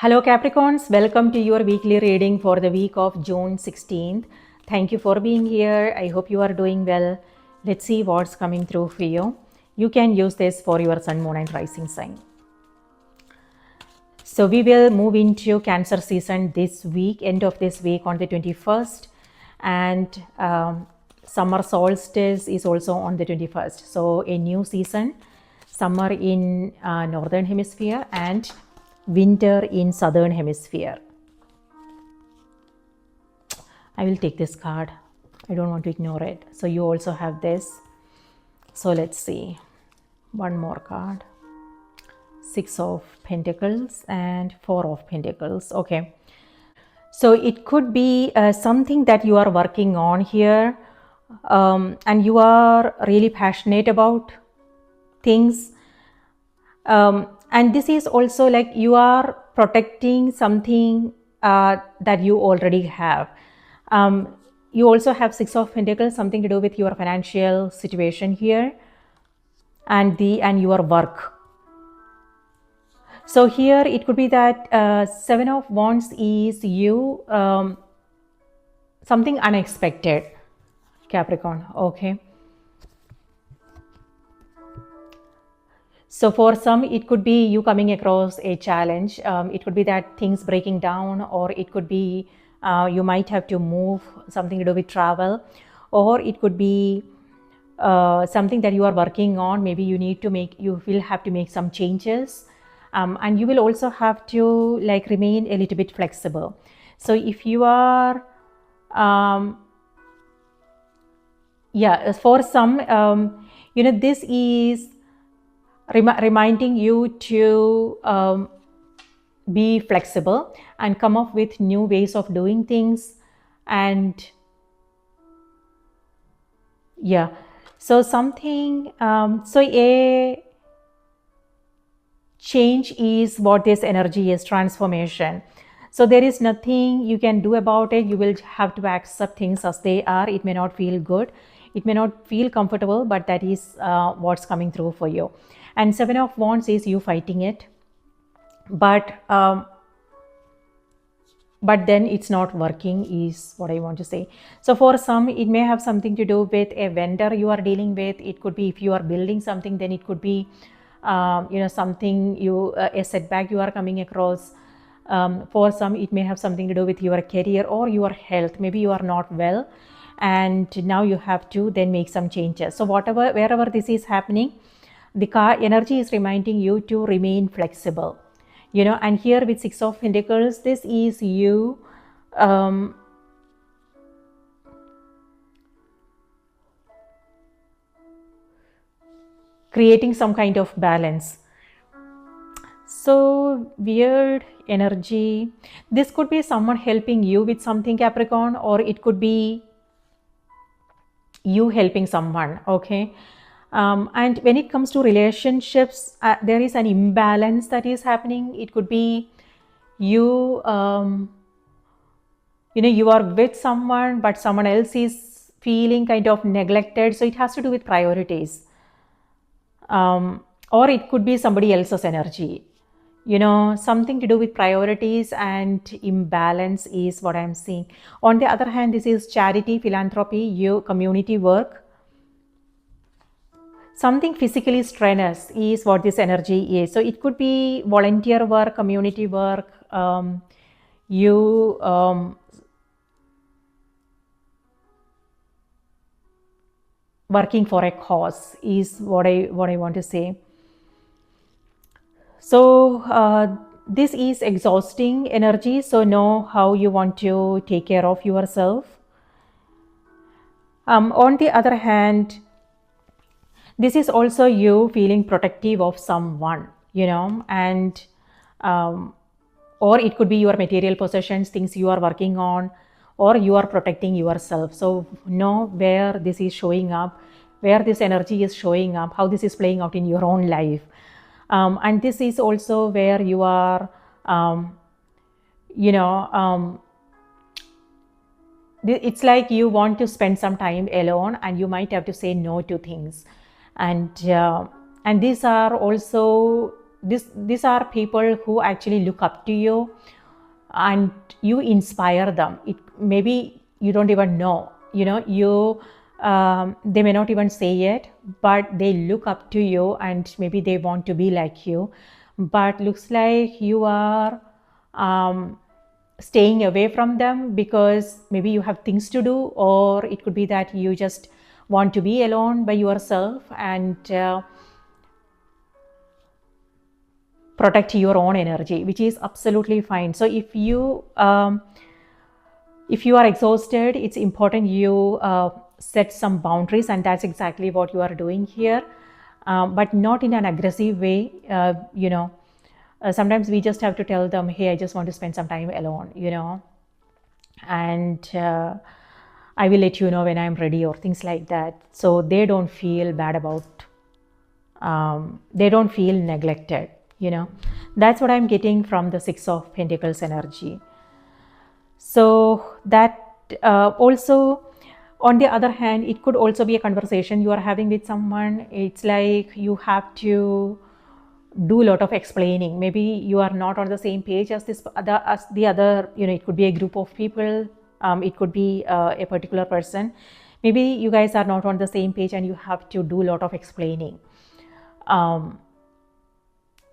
Hello Capricorns, welcome to your weekly reading for the week of June 16th. Thank you for being here. I hope you are doing well. Let's see what's coming through for you. You can use this for your sun, moon and rising sign. So we will move into Cancer season this week, end of this week on the 21st. And summer solstice is also on the 21st. So a new season, summer in northern hemisphere and winter in southern hemisphere. I will take this card. I don't want to ignore it. So you also have this. So let's see. One more card. 6 of Pentacles and 4 of Pentacles. Okay. So it could be something that you are working on here, and you are really passionate about things. And this is also like you are protecting something that you already have. You also have 6 of Pentacles, something to do with your financial situation here and your work. So here it could be that 7 of Wands is you, something unexpected, Capricorn. Okay. So for some, it could be you coming across a challenge. It could be that things breaking down, or it could be you might have to move, something to do with travel, or it could be something that you are working on. Maybe you will have to make some changes. And you will also have to remain a little bit flexible. So if you are, for some, this is reminding you to be flexible and come up with new ways of doing things. And so something, so a change is what this energy is, transformation. So there is nothing you can do about it. You will have to accept things as they are. It may not feel good, it may not feel comfortable, but that is what's coming through for you. And 7 of Wands is you fighting it, but then it's not working, is what I want to say. So for some, it may have something to do with a vendor you are dealing with. It could be if you are building something, then it could be something a setback you are coming across. For some, it may have something to do with your career or your health. Maybe you are not well and now you have to then make some changes. So wherever this is happening, the card energy is reminding you to remain flexible, and here with 6 of Pentacles, this is you creating some kind of balance. So weird energy. This could be someone helping you with something, Capricorn, or it could be you helping someone. Okay. And when it comes to relationships, there is an imbalance that is happening. It could be you, you are with someone, but someone else is feeling kind of neglected. So it has to do with priorities. Or it could be somebody else's energy. Something to do with priorities and imbalance is what I'm seeing. On the other hand, this is charity, philanthropy, community work. Something physically strenuous is what this energy is. So it could be volunteer work, community work, working for a cause is what I want to say. So this is exhausting energy. So know how you want to take care of yourself. On the other hand, this is also you feeling protective of someone, and or it could be your material possessions, things you are working on, or you are protecting yourself. So know where this is showing up, where this energy is showing up, how this is playing out in your own life. And this is also where you are, it's like you want to spend some time alone and you might have to say no to things. And these are also these are people who actually look up to you and you inspire them. It maybe you don't even know, you they may not even say it, but they look up to you and maybe they want to be like you, but looks like you are staying away from them because maybe you have things to do, or it could be that you just want to be alone by yourself and protect your own energy, which is absolutely fine. So if you are exhausted, it's important you set some boundaries, and that's exactly what you are doing here, but not in an aggressive way. Sometimes we just have to tell them, hey, I just want to spend some time alone, and I will let you know when I'm ready, or things like that, so they don't feel bad about, they don't feel neglected. That's what I'm getting from the Six of Pentacles energy. So that also, on the other hand, it could also be a conversation you are having with someone. It's like you have to do a lot of explaining. Maybe you are not on the same page as the other. It could be a group of people. It could be a particular person. Maybe you guys are not on the same page, and you have to do a lot of explaining.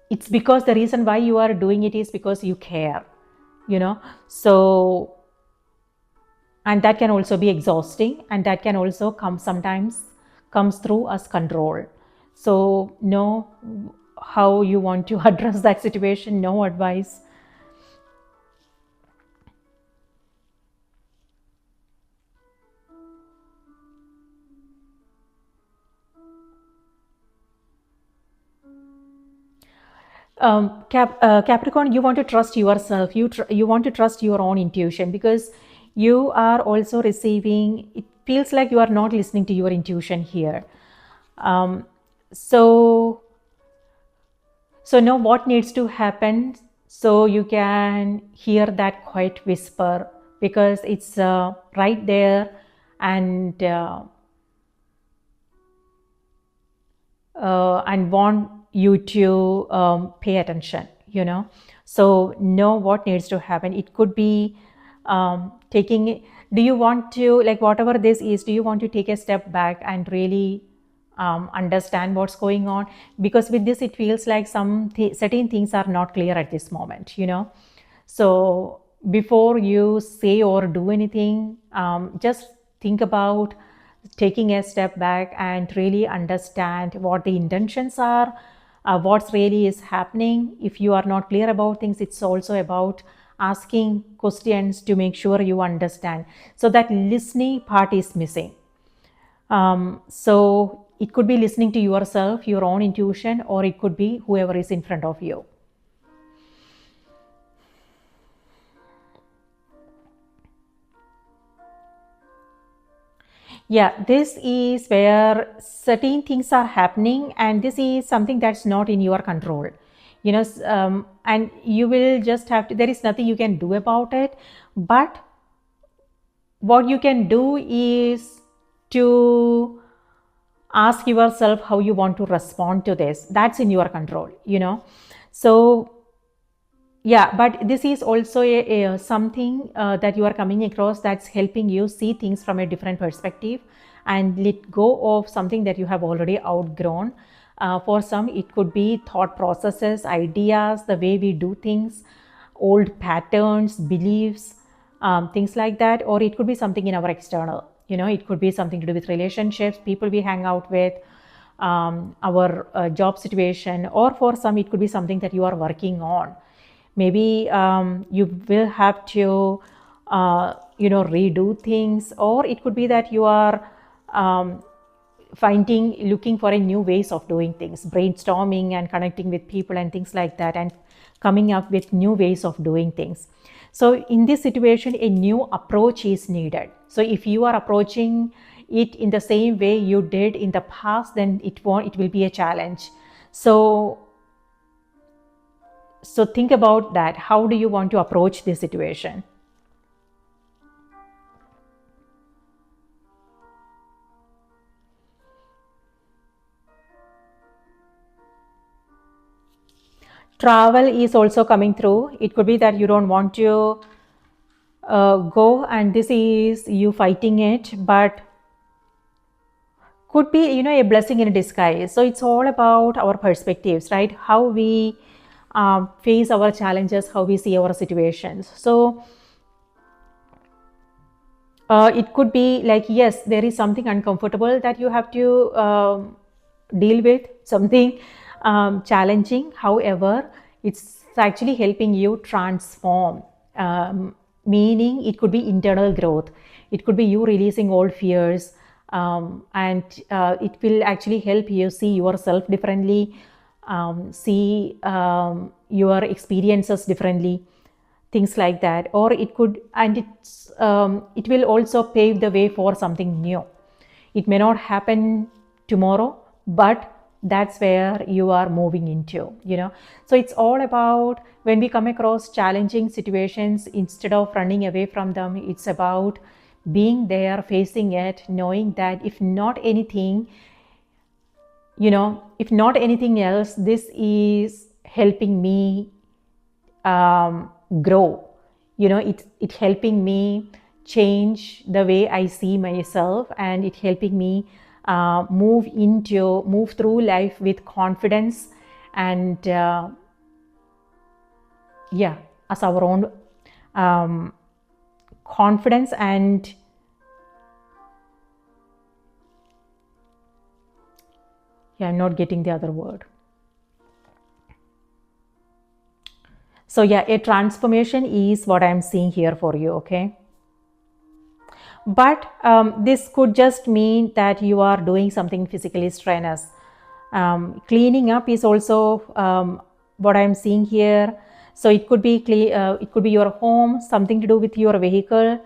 It's because the reason why you are doing it is because you care. So, and that can also be exhausting, and that can also sometimes comes through as control. So know how you want to address that situation. No advice. Capricorn, you want to trust yourself. You want to trust your own intuition, because you are also receiving. It feels like you are not listening to your intuition here. So know what needs to happen, so you can hear that quiet whisper, because it's right there, and want you to pay attention. So know what needs to happen. It could be taking, do you want to, like, whatever this is, do you want to take a step back and really understand what's going on? Because with this, it feels like certain things are not clear at this moment. So before you say or do anything, just think about taking a step back and really understand what the intentions are, what's really is happening. If you are not clear about things, it's also about asking questions to make sure you understand. So that listening part is missing. So it could be listening to yourself, your own intuition, or it could be whoever is in front of you. Yeah, this is where certain things are happening, and this is something that's not in your control. And you will just have to, there is nothing you can do about it, but what you can do is to ask yourself how you want to respond to this. That's in your control. So yeah, but this is also something that you are coming across that's helping you see things from a different perspective and let go of something that you have already outgrown. For some, it could be thought processes, ideas, the way we do things, old patterns, beliefs, things like that. Or it could be something in our external. It could be something to do with relationships, people we hang out with, our job situation, or for some, it could be something that you are working on. Maybe you will have to redo things, or it could be that you are looking for a new ways of doing things, brainstorming and connecting with people and things like that, and coming up with new ways of doing things. So in this situation, a new approach is needed. So if you are approaching it in the same way you did in the past, then it will be a challenge. So think about that. How do you want to approach this situation? Travel is also coming through. It could be that you don't want to go, and this is you fighting it, but could be, a blessing in disguise. So it's all about our perspectives, right? How we face our challenges, how we see our situations. So it could be like, yes, there is something uncomfortable that you have to deal with, something challenging. However, it's actually helping you transform, meaning it could be internal growth. It could be you releasing old fears, and it will actually help you see yourself differently, see your experiences differently, things like that. Or it could, and it will also pave the way for something new. It may not happen tomorrow, but that's where you are moving into, so it's all about, when we come across challenging situations, instead of running away from them, it's about being there, facing it, knowing that if not anything, if not anything else, this is helping me grow. It helping me change the way I see myself, and it helping me move through life with confidence, and as our own confidence, and I'm not getting the other word. So a transformation is what I'm seeing here for you, okay? But this could just mean that you are doing something physically strenuous. Cleaning up is also what I'm seeing here. So it could be it could be your home, something to do with your vehicle,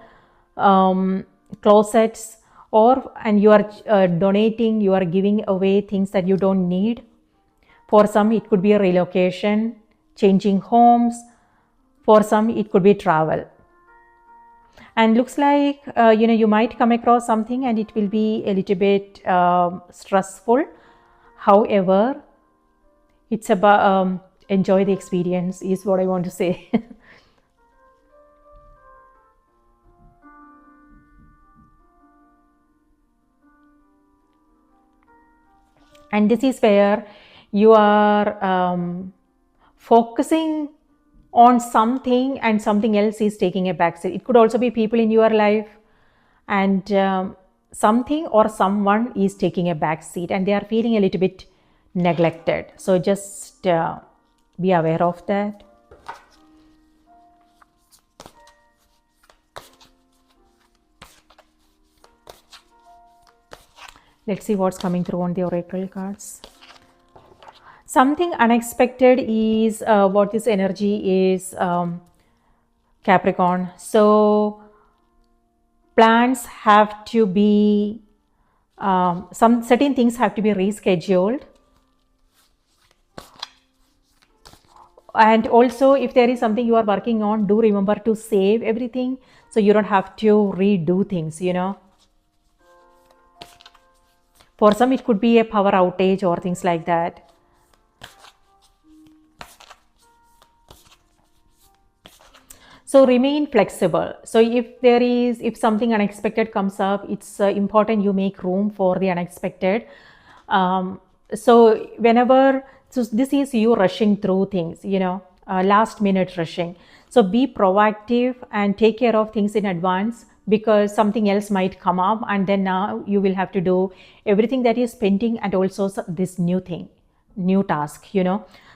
closets, and you are donating, you are giving away things that you don't need. For some, it could be a relocation, changing homes. For some, it could be travel. And looks like, you might come across something and it will be a little bit stressful. However, it's about enjoy the experience is what I want to say. And this is where you are focusing on something, and something else is taking a backseat. It could also be people in your life, and something or someone is taking a backseat, and they are feeling a little bit neglected. So just be aware of that. Let's see what's coming through on the oracle cards. Something unexpected is what this energy is, Capricorn. So plans have to be, some certain things have to be rescheduled. And also, if there is something you are working on, do remember to save everything so you don't have to redo things, For some, it could be a power outage or things like that. So remain flexible. So if something unexpected comes up, it's important you make room for the unexpected. So this is you rushing through things, last minute rushing. So be proactive and take care of things in advance, because something else might come up, and then now you will have to do everything that is pending, and also this new task,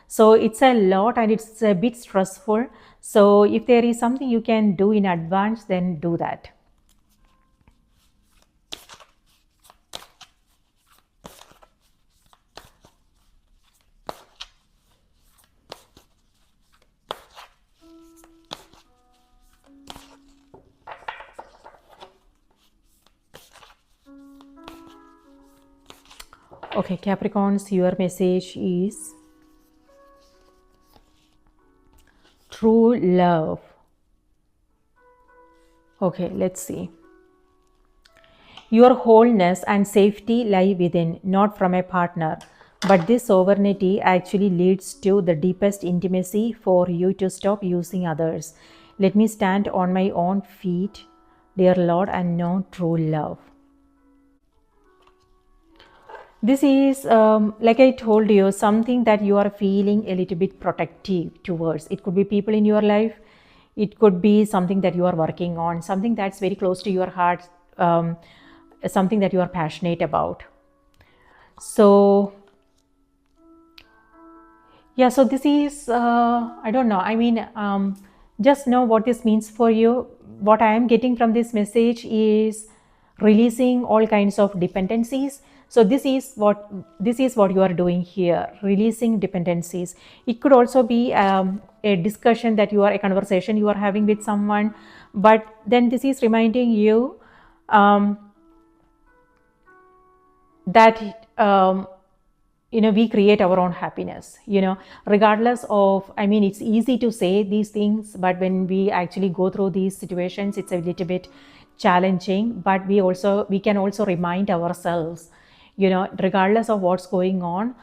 So it's a lot and it's a bit stressful. So if there is something you can do in advance, then do that. Okay, Capricorns, your message is true love. Okay, let's see. Your wholeness and safety lie within, not from a partner. But this sovereignty actually leads to the deepest intimacy for you to stop using others. Let me stand on my own feet, dear Lord, and know true love. This is, like I told you, something that you are feeling a little bit protective towards. It could be people in your life. It could be something that you are working on, something that's very close to your heart, something that you are passionate about. So, yeah, so this is, I don't know. I mean, just know what this means for you. What I am getting from this message is releasing all kinds of dependencies. So this is what you are doing here, releasing dependencies. It could also be a discussion that a conversation you are having with someone, but then this is reminding you that we create our own happiness, regardless of, I mean, it's easy to say these things, but when we actually go through these situations, it's a little bit challenging. But we can also remind ourselves, regardless of what's going on,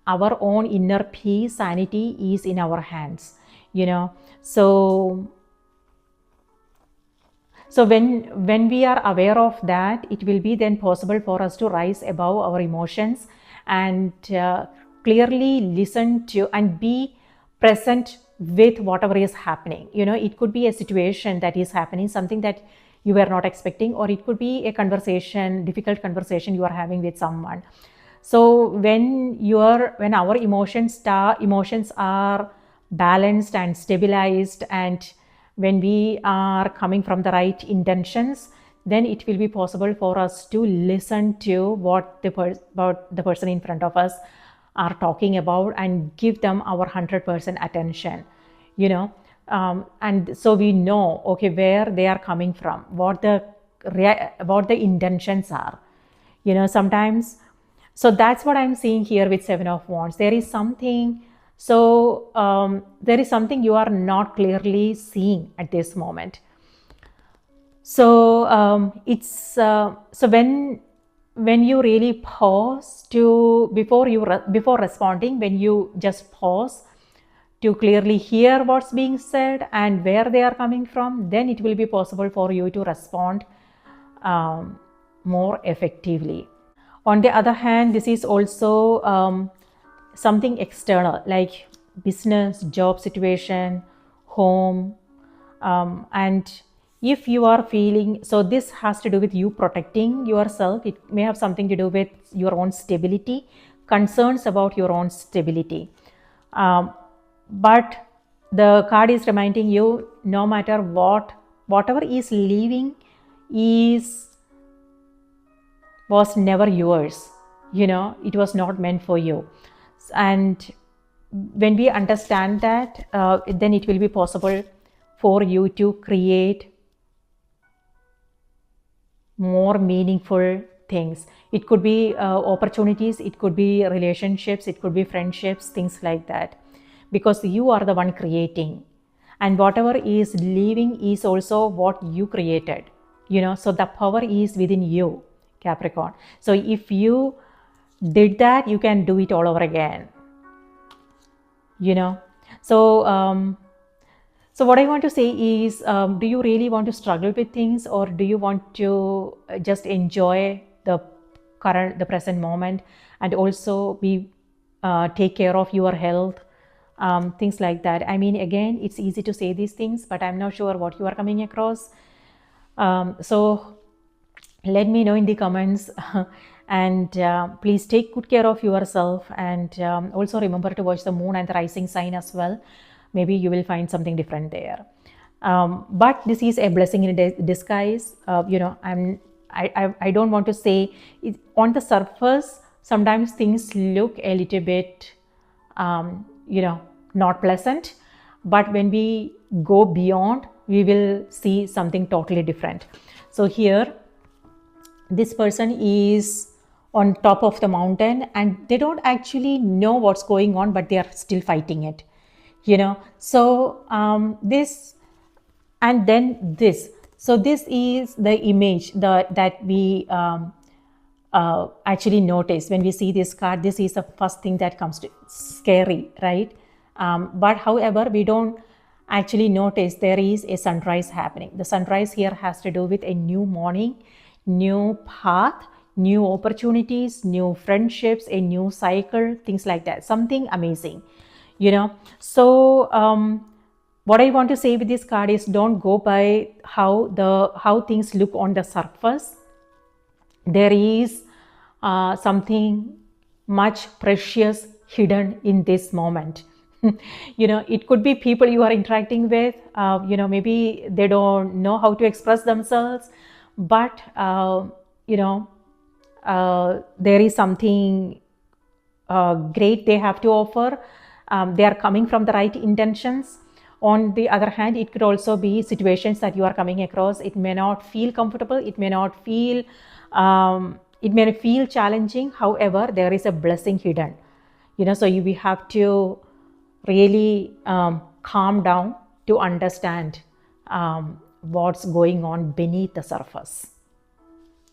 our own inner peace, sanity is in our hands, so when we are aware of that, it will be then possible for us to rise above our emotions and clearly listen to and be present with whatever is happening. It could be a situation that is happening, something that you were not expecting, or it could be a difficult conversation you are having with someone. So when our emotions are balanced and stabilized, and when we are coming from the right intentions, then it will be possible for us to listen to what the person in front of us are talking about and give them our 100% attention, and so we know, okay, where they are coming from, what the intentions are, sometimes. So that's what I'm seeing here with Seven of Wands. There is something you are not clearly seeing at this moment. So so when you really pause before responding, when you just pause to clearly hear what's being said and where they are coming from, then it will be possible for you to respond more effectively. On the other hand, this is also something external, like business, job situation, home, and if you are feeling, so this has to do with you protecting yourself. It may have something to do with your own stability, concerns about your own stability. But the card is reminding you, no matter whatever is leaving was never yours. It was not meant for you. And when we understand that, then it will be possible for you to create more meaningful things. It could be opportunities, it could be relationships, it could be friendships, things like that, because you are the one creating, and whatever is leaving is also what you created, so the power is within you, Capricorn. So if you did that, you can do it all over again, so so what I want to say is, do you really want to struggle with things, or do you want to just enjoy the present moment, and also take care of your health, things like that? I mean, again, it's easy to say these things, but I'm not sure what you are coming across. So let me know in the comments and please take good care of yourself, and also remember to watch the moon and the rising sign as well. Maybe you will find something different there. But this is a blessing in disguise. I don't want to say it, on the surface sometimes things look a little bit not pleasant, but when we go beyond, we will see something totally different. So here, this person is on top of the mountain and they don't actually know what's going on, but they are still fighting it, so this, and then this. So this is the image that we actually notice. When we see this card, this is the first thing that comes to scary, right? But however, we don't actually notice there is a sunrise happening. The sunrise here has to do with a new morning, new path, new opportunities, new friendships, a new cycle, things like that. Something amazing, you know. So what I want to say with this card is, don't go by how things look on the surface. There is something much precious hidden in this moment. It could be people you are interacting with. Maybe they don't know how to express themselves, but there is something great they have to offer. They are coming from the right intentions. On the other hand, it could also be situations that you are coming across. It may not feel comfortable. It may feel challenging. However, there is a blessing hidden. So we have to really calm down to understand what's going on beneath the surface.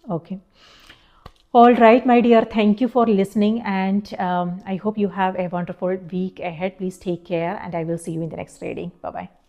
Okay. All right, my dear, thank you for listening, and I hope you have a wonderful week ahead. Please take care, and I will see you in the next reading. Bye-bye.